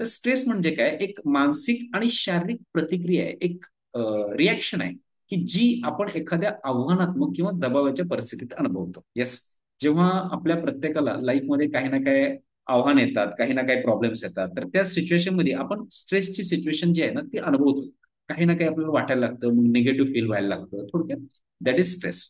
तर स्ट्रेस म्हणजे काय, एक मानसिक आणि शारीरिक प्रतिक्रिया आहे, एक रिॲक्शन आहे, की जी आपण एखाद्या आव्हानात्मक किंवा दबावाच्या परिस्थितीत अनुभवतो. येस, जेव्हा आपल्या प्रत्येकाला लाईफमध्ये काही ना काही आव्हान येतात, काही ना काही प्रॉब्लेम्स येतात, तर त्या सिच्युएशन मध्ये आपण स्ट्रेसची सिच्युएशन जी आहे ना ती अनुभवतो. काही ना काही आपल्याला वाटायला लागतं, मग निगेटिव्ह फील व्हायला लागतं. थोडक्यात दॅट इज स्ट्रेस.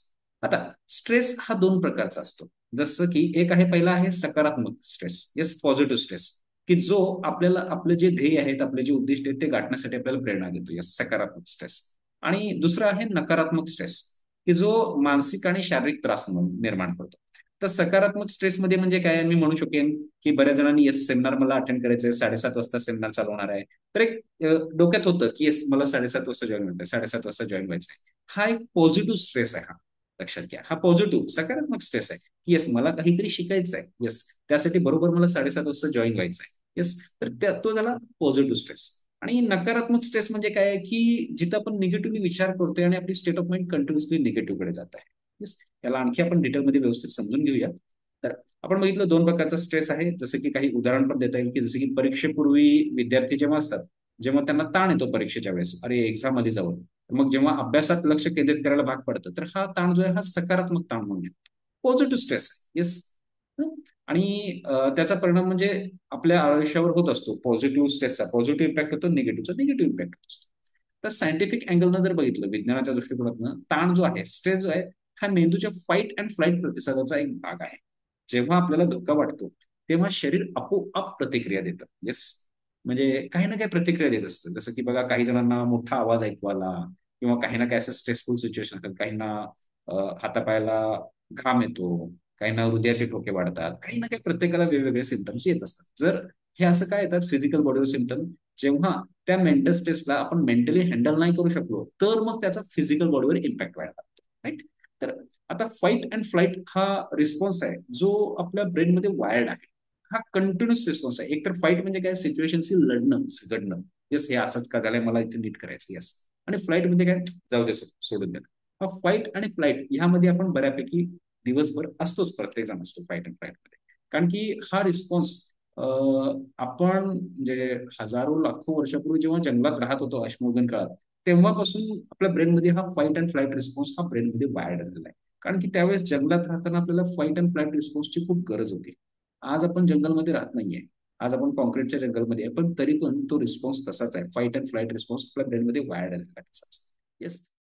आता स्ट्रेस हा दोन प्रकारचा असतो. जसं की एक आहे, पहिला आहे सकारात्मक स्ट्रेस, येस, पॉझिटिव्ह स्ट्रेस, की जो आपल्याला आपले जे ध्येय आहेत, आपले जे उद्दिष्ट आहेत ते गाठण्यासाठी आपल्याला प्रेरणा देतो, येस, सकारात्मक स्ट्रेस. आणि दुसरा आहे नकारात्मक स्ट्रेस, की जो मानसिक आणि शारीरिक त्रास निर्माण करतो. तर सकारात्मक स्ट्रेसमध्ये म्हणजे काय, मी म्हणू शकेन की बऱ्याच जणांनी येस सेमिनार मला अटेंड करायचंय, 7:30 वाजता सेमिनार चालू होणार आहे. तर एक डोक्यात होतं की येस मला 7:30 वाजता जॉईन व्हायचंय, 7:30 वाजता जॉईन व्हायचंय. हा एक पॉझिटिव्ह स्ट्रेस आहे. हा लक्षात घ्या, हा पॉझिटिव्ह सकारात्मक स्ट्रेस आहे की येस मला काहीतरी शिकायचं आहे, येस त्यासाठी बरोबर मला 7:30 वाजता जॉईन व्हायचं आहे. येस, तर तो झाला पॉझिटिव्ह स्ट्रेस. आणि नकारात्मक स्ट्रेस म्हणजे काय आहे, की जिथं आपण निगेटिव्हली विचार करतोय आणि आपली state of mind continuously negative कडे जात आहे. येस, याला आणखी आपण डिटेलमध्ये व्यवस्थित समजून घेऊया. तर आपण बघितलं दोन प्रकारचा स्ट्रेस आहे, जसं की काही उदाहरण पण देता येईल, की जसं की परीक्षेपूर्वी विद्यार्थी जेव्हा असतात, जेव्हा त्यांना ताण येतो परीक्षेच्या वेळेस, अरे एक्झाम मध्ये जाऊन, मग जेव्हा अभ्यासात लक्ष केंद्रित करायला भाग पडतं, तर हा ताण जो आहे हा सकारात्मक ताण म्हणू शकतो, पॉझिटिव्ह स्ट्रेस. येस. आणि त्याचा परिणाम म्हणजे आपल्या आयुष्यावर होत असतो. पॉझिटिव्ह स्ट्रेसचा पॉझिटिव्ह इम्पॅक्ट होतो, निगेटिव्हचा निगेटिव्ह इम्पॅक्ट असतो. तर सायंटिफिक अँगलनं जर बघितलं, विज्ञानाच्या दृष्टिकोनातनं, ताण जो आहे, स्ट्रेस जो आहे, हा मेंदूच्या फाईट अँड फ्लाईट प्रतिसादाचा एक भाग आहे. जेव्हा आपल्याला धोका वाटतो तेव्हा शरीर आपोआप प्रतिक्रिया देतं. येस, म्हणजे काही ना काही प्रतिक्रिया देत असतं. जसं की बघा, काही जणांना मोठा आवाज ऐकू आला किंवा काही ना काही असं स्ट्रेसफुल सिच्युएशन असतात, काहींना हातापायाला घाम येतो, काहींना हृदयाचे ठोके वाढतात, काही ना काही प्रत्येकाला वेगवेगळे सिम्टम्स येत असतात. जर हे असं काय येतात फिजिकल बॉडीवर सिम्टम, जेव्हा त्या मेंटल स्ट्रेसला आपण मेंटली हँडल नाही करू शकलो, तर मग त्याचा फिजिकल बॉडीवर इम्पॅक्ट व्हायला लागतो. राईट. तर आता फाईट अँड फ्लाईट हा रिस्पॉन्स आहे जो आपल्या ब्रेनमध्ये वायर्ड आहे. हा कंटिन्युअस रिस्पॉन्स आहे. एकतर फाईट म्हणजे काय, सिच्युएशनशी लढणं, झगडणं. येस, हे असंच का झालंय, मला इथे नीट करायचं, येस. आणि फ्लाईट म्हणजे काय, जाऊ दे, सोडून द्या. फाईट आणि फ्लाईट ह्यामध्ये आपण बऱ्यापैकी दिवसभर असतोच, प्रत्येक जण असतो फाईट अँड फ्लाईट मध्ये. कारण की हा रिस्पॉन्स आपण म्हणजे हजारो लाखो वर्षापूर्वी जेव्हा जंगलात राहत होतो अश्मयुगीन काळात, तेव्हापासून आपल्या ब्रेनमध्ये हा फाईट अँड फ्लाईट रिस्पॉन्स हा ब्रेनमध्ये वायर्ड झालेला आहे. कारण की त्यावेळेस जंगलात राहताना आपल्याला फाईट अँड फ्लाईट रिस्पॉन्सची खूप गरज होती. आज आपण जंगलमध्ये राहत नाहीये, आज आपण कॉन्क्रीटच्या जंगलमध्ये आहे, पण तरी पण तो रिस्पॉन्स तसाच आहे, फाईट अँड फ्लाईट रिस्पॉन्स आपल्या ब्रेनमध्ये वायर्ड झालेला आहे तसाच. येस.